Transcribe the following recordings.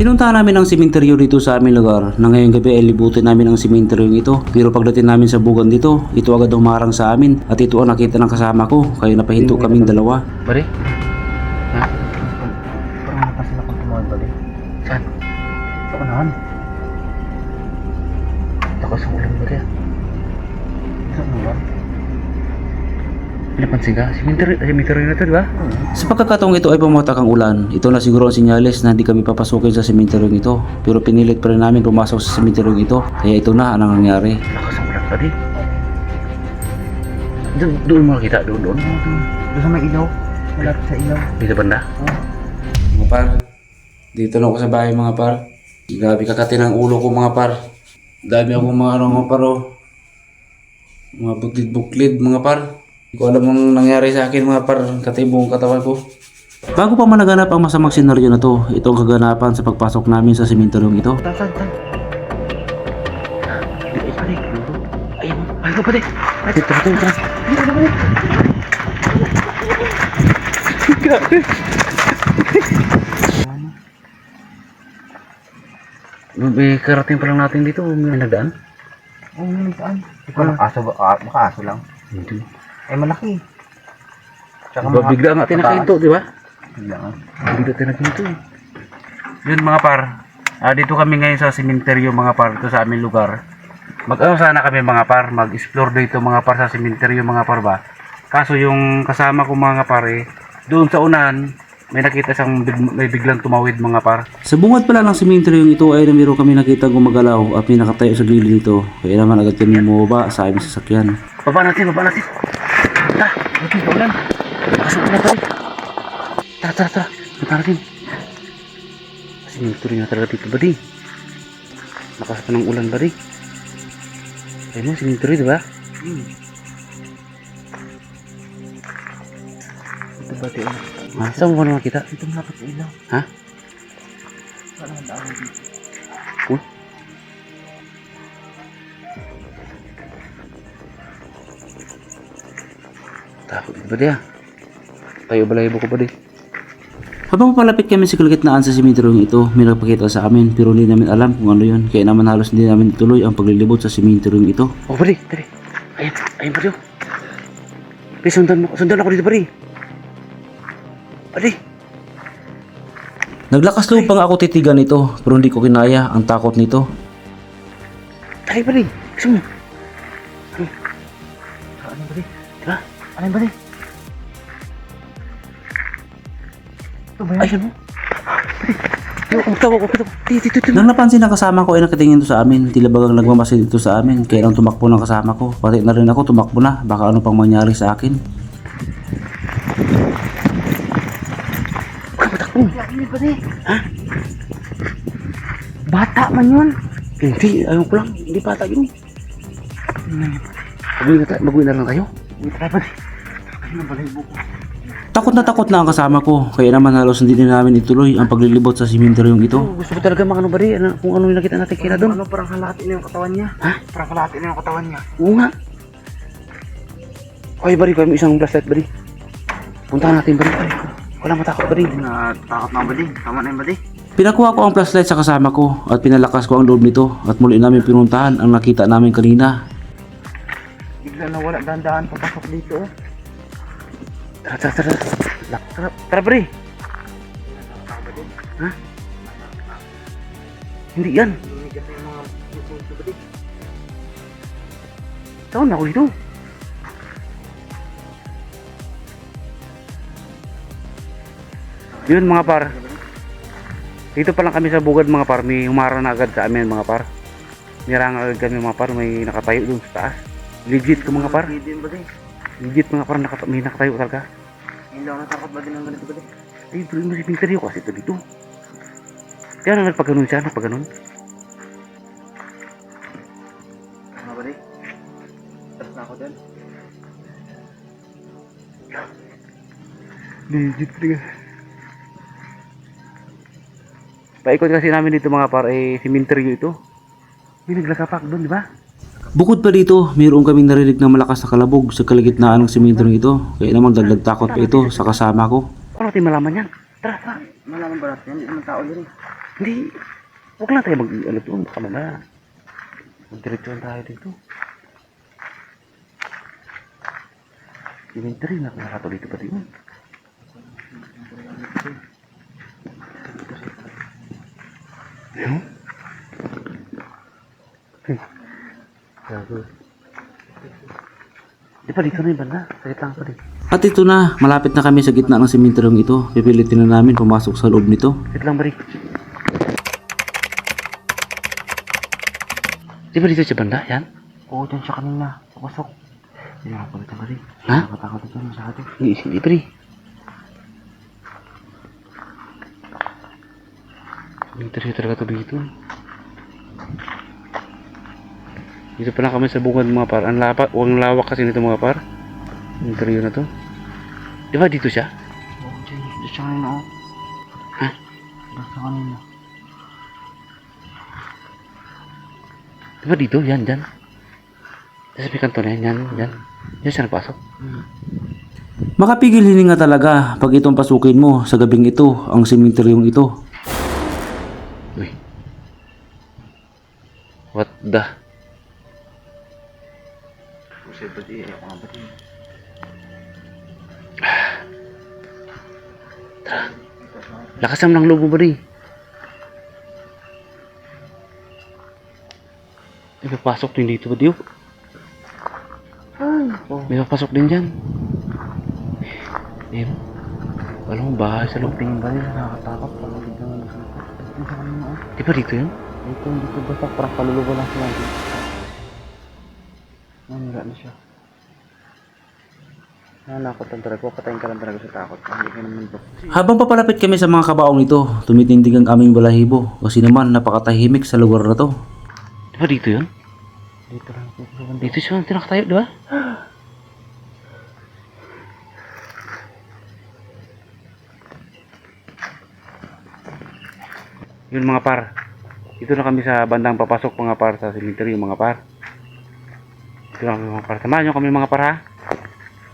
Pinuntahan namin ang sementeryo dito sa aming lugar na ngayong gabi ay libutin namin ang sementeryo ito. Pero pagdating namin sa bugan dito, ito agad humarang sa amin at ito ang nakita ng kasama ko kaya napahinto kaming dalawa. Bari? Ha? Parang napasin akong tumawag ba, Saan? sa unahan. Ako sa ulan ba rin? Sa unahan? Pinapansin ka? Cemetery na to, di ba? Sa pagkakataong ito ay pumatak ang ulan. Ito na siguro ang senyales na hindi kami papasukin sa sementeryo ito. Pero pinilit pa rin namin pumasok sa sementeryo ito. Kaya ito na ang nangyari. Lakas ang ulan tadi. Doon mo nakita, doon. Doon sa may ilaw. Malapit sa ilaw. Dito banda? Mga par, dito na ako sa bahay mga par. Grabe kakati ng ulo ko mga par. Dami akong mga par oh. Mga buklid-buklid mga par. Hindi ko alam ang nangyari sa akin mga par, katibong katawan ko. Bago pa managanap ang masamang senaryo na to, ito ang kaganapan sa pagpasok namin sa sementeryong ito. Saan? Ayun, ayun pa din. Dito. May karating pa lang natin dito, may nagdaan. Oo, saan? Aso ba? Baka aso lang. Hindi. Ay, malaki. Bigla nga tinakinto, di ba? Bigla nga. Bigla tinakinto. Yun mga par, dito kami ngayon sa sementeryo mga par, ito sa aming lugar. Sana kami mga par, mag-explore dito mga par sa sementeryo mga par ba. Kaso yung kasama ko mga par doon sa unahan, may nakita siyang may biglang tumawid mga par. Sa bungad pala ng sementeryong ito ay meron kami nakita gumagalaw at may nakatayo sa gilid nito. Kaya naman agad kami bumaba sa aming sasakyan. Baba natin. Ta, buti ka ulan. Pasok na pa rin. Tara. Punta natin. Sementeryo na talaga dito ba di? Lakas pa ng ulan ba di? Ayun mo, sementeryo di ba? Ito ba ito? Ha? Saan mo ba naman kita? Ito malapit sa ilaw. Ha? Saan ang daan dito? Uy. Takot ba di Tayo balahibo ko ba di? Habang palapit kami sa kalagitnaan sa sementeryong ito, may nagpakita sa amin pero hindi namin alam kung ano yun. Kaya naman halos hindi namin ituloy ang paglilibot sa sementeryong ito. Oh ba di? Tari. Ayun ba di? Sundan ako dito ba di? Ba di? Naglakas loob pang ako titigan ito pero hindi ko kinaya ang takot nito. Tari ba di? Gusto mo? Ano ba di? Diba? Ano ba di? Ito ba yan? Ayun mo. Ang tawa ko. Dito. Nang napansin ng kasama ko ay nakatingin to sa amin. Tila bagang nagmamasid dito sa amin. Kaya lang tumakbo ng kasama ko. Pati na rin ako tumakbo na. Baka ano pang mangyari sa akin. Ano ba di? Ha? Bata man yun. Hindi, ayaw ko lang. Hindi bata yun. Mag-uwi na lang kayo. Tara ba di? Ano ba di buko? Takot na ang kasama ko. Kaya naman halos hindi din namin ituloy ang paglilibot sa sementeryong ito. Gusto ko talaga mga ano ba di? Kung ano yung nakita natin kila doon. Ano, parang kalahati na yung katawan niya. Ha? Parang kalahati na yung katawan niya. Oo nga. Ay, bari, may isang flashlight, bari. Puntahan natin, bari. Wala matakot, bari. Natakot na ba di? Tama na yung ba di? Pinakuha ko ang flashlight sa kasama ko at pinalakas ko ang loob nito at muli namin pinuntahan ang nakita namin kanina. Bigla na wala dahan-dahan papasok dito. Tara, bari. Ha? Hindi yan. Lumigas na yung mga puso ba di? Taon na ako dito. Yun mga par. Dito pa lang kami sa bugad mga par. May humara na agad sa amin mga par. Nirang agad kami mga par. May nakatayo dun sa taas. Legit ko mga par. Hindi din ba di? Legit mga par. May nakatayo talaga. Hindi ako natakot ba din ng ganito ba di? Ay, pero yung masiping seryo kasi ito dito. Kaya na nagpaganon siya. Nagpaganon. Ano ba di? Tapos na ako dyan. Legit talaga. Paikot kasi namin dito mga par. Sementeryo ito. May naglakapak doon, di ba? Bukod pa dito, mayroon kaming narinig na malakas na kalabog sa kalagitnaan ng sementeryong ito. Kaya naman dagdag takot pa ito sa kasama ko. Paano natin malaman yan? Tara. Malaman ba natin yan? Hindi naman tao din eh. Hindi. Huwag lang tayo mag-ano doon. Baka mamaya. Magdiretsuhan tayo dito. Inventory na nakakato dito pa yun. Ano? Gago. Di pa dito na yung banda. Sakit lang pa dito. At ito na, malapit na kami sa gitna ng sementeryong ito. Pipilitin na namin pumasok sa loob nito. Sakit lang ba rin? Di ba dito sa banda? Yan? Oo, dyan siya kanina. Papasok. Hindi ako palit ang bari. Ha? Nakatakot ito masyado. Hindi pa rin. Inventory talaga ito dito. Dito pa lang kami sa bungad mga par. Ang lawak kasi nito mga par. Inventory na to. Di ba dito siya? Oo, dyan. Dyan siya kanina, oh. Ha? Dyan siya kanina. Di ba dito? Yan, dyan. Sa may kanto na yan, yan, yan. Yan siya nagpasok. Makapigil hininga talaga pag itong pasukin mo sa gabing ito ang sementeryong ito. Uy. What the? Kasi ba di, ako nga ba di? Lakas naman ng loob mo ba rin? May papasok din dito ba diyo? May papasok din dyan. Eh, walang bahay sa loob. Tingin ba rin? Nakakatakot. Pag dito nga nagsalita. Dyan siya kanina, oh. Di ba dito yun? Dito, dito basta parang kaluluwa lang sila. Nanira na siya. Nanakot ang talaga. Patayin ka lang talaga sa takot. Hindi ka naman ba? Habang papalapit kami sa mga kabaong ito, tumitindig ang aming balahibo kasi naman napakatahimik sa lugar na to. Di ba dito yun? Dito lang. Dito sa banda. Dito siya tinakatayo, di ba? Yun mga par. Dito na kami sa bandang papasok mga par sa cemetery mga par. Dito na kami mga par. Samahan nyo kami mga par ha.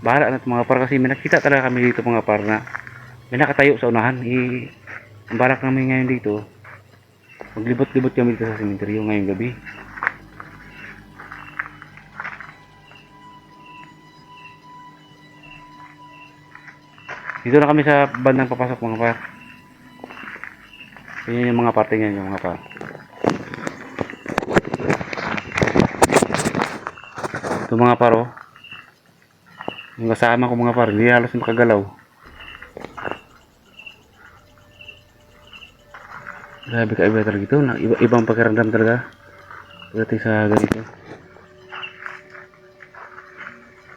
Bahala na ito mga par kasi may nakita talaga kami dito mga par na may nakatayo sa unahan. Ang balak namin ngayon dito, maglibot-libot kami dito sa cemetery ngayong gabi. Dito na kami sa bandang papasok mga par. Yan yung mga parte niyan yung mga par. Ito mga par oh. Yung kasama ko mga par, hindi halos makagalaw. Grabe ka iba talaga ito. Ibang pakiramdam talaga. Pagdating sa ganito.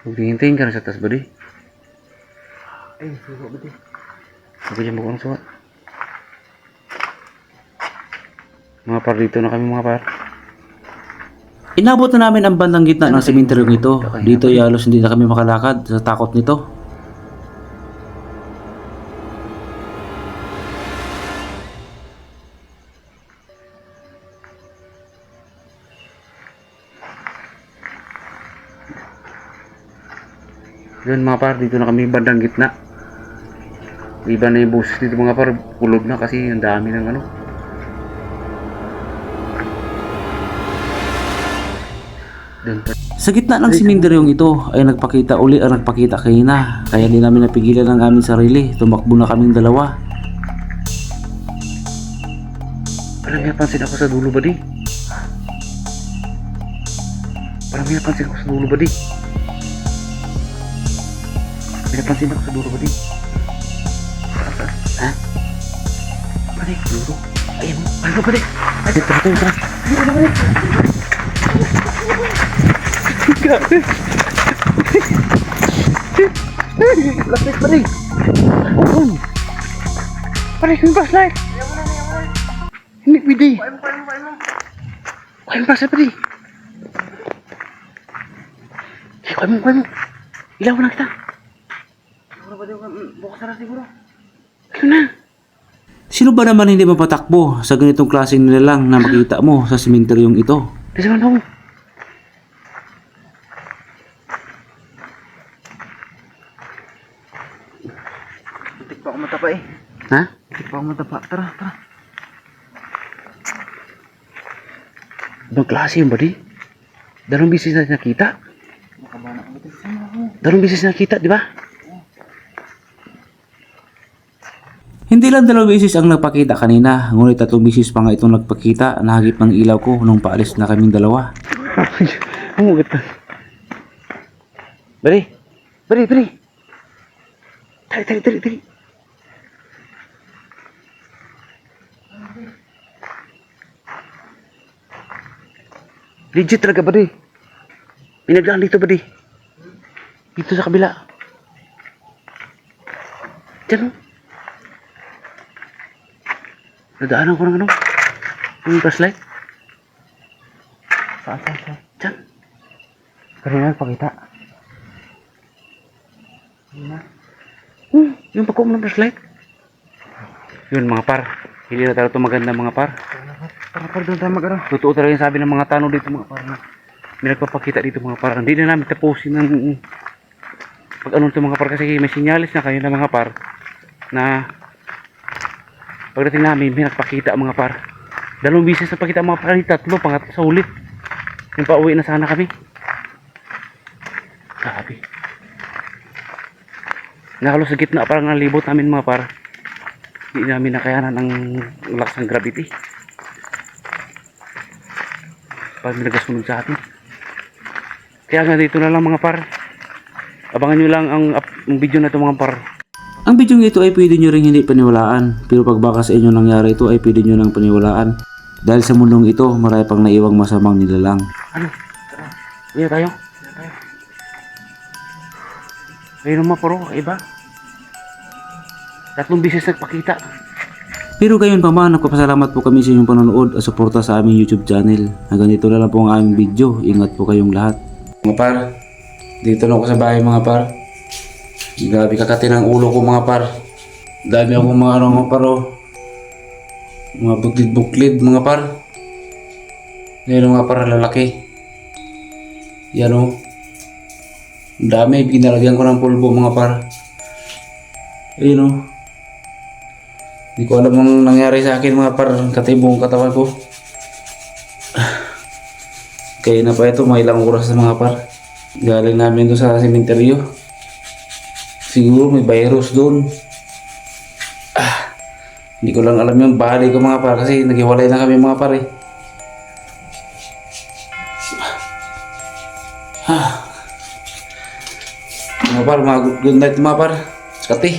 Huwag hihintayin ka na sa taas ba di? Ay, suko ba di? Sabi dyan mo kung suwa. Mga par dito na kami mga par. Inabot na namin ang bandang gitna ng sementeryong ito. Dito ay halos hindi na kami makalakad sa takot nito. Yun mga par, dito na kami bandang gitna. Iba na yung buses dito mga par, kulog na kasi ang dami ng ano. Dun pa. Sa gitna ng sementeryong ito ay nagpakita uli ang nagpakita kanina. Kaya di namin napigilan ang aming sarili. Tumakbo na kaming dalawa. Parang may napansin ako sa dulo ba di? Parang may napansin ako sa dulo ba di? May napansin ako sa dulo ba di? Ha? Pare, dulo? Ayun, ano ba di? Ay, dito, dito, dito. Lapit pa rin! Oh, pare, yung flashlight! Hindi, pwede. Kuha mo flashlight, pare. Kuha mo. Ilaw na kita. Siguro ba di? Bukas na siguro. Ano na? Sino ba naman hindi mapatakbo sa ganitong klaseng nilalang na makita mo sa sementeryong ito? Di sa man ako. Titik pa ako matapa eh. Ha? Titik pa ako matapa. Tara, tara. Ibang klase yun, buddy. Dalawang bisis na nakita. Makabana ko dito. Sama ako. Dalawang bisis na nakita, di ba? Hindi lang 2 beses ang nagpakita kanina, ngunit 3 beses pa nga itong nagpakita. Nahagip ng ilaw ko nung paalis na kaming dalawa. Ang ugat. Buddy. Buddy. Tari. Legit talaga, buddy. Pinagdaan dito, buddy. Dito sa kabila. Diyan, oh. Nadaanan ko ng ano? Yung flashlight. Saan? Diyan. Kanina nagpakita. Yung pagkuha ng flashlight. Yun, mga par. Hindi na talaga ito maganda, mga par. Par, doon tayo mag-ano. Totoo talaga yung sabi ng mga tanong dito, mga par. May nagpapakita dito, mga par. Hindi na namin tapusin ng pag ano ito, mga par. Kasi may sinyalis na kayo na, mga par, na pagdating namin, may nagpakita, mga par. 2 bisis na pakita, mga par. 3, pangatlo sa ulit. Yung pauwi na sana kami. Sabi. Nakalos sa gitna parang nalibot namin, mga par. Hindi namin nakayanan ang lakas ng gravity. Parang may nagasunog sa atin. Kaya nga dito na lang, mga par. Abangan nyo lang ang video na ito, mga par. Ang video ito ay pwede nyo rin hindi paniwalaan, pero pag baka sa inyo nangyari ito ay pwede nyo nang paniwalaan. Dahil sa mundong ito, marami pang naiwang masamang nilalang. Ano? Tara. Uwi na tayo. Ayun naman, paro. Iba. 3 bisis nagpakita. Pero gayon pa man, nagpapasalamat po kami sa inyong panonood at suporta sa aming YouTube channel. Hanggang dito na lang po ang aming video. Ingat po kayong lahat. Mga par, dito na ako sa bahay, mga par. Grabe kakati ng ulo ko, mga par. Dami akong mga paro. Mga buklid-buklid, mga par. Ngayon mga par, lalaki. Yan o. Dami, pinalagyan ko ng pulbo, mga par. Ayun o. Hindi ko alam ang nangyari sa akin, mga par. Katibong katawan ko. Kaya na pa ito, mga ilang oras na, mga par. Galing namin doon sa sementeryo. Siguro may virus doon. Hindi ko lang alam yung bali ko, mga par. Kasi naghiwalay na kami, mga par, eh. Mga par, good night, mga par. Skati.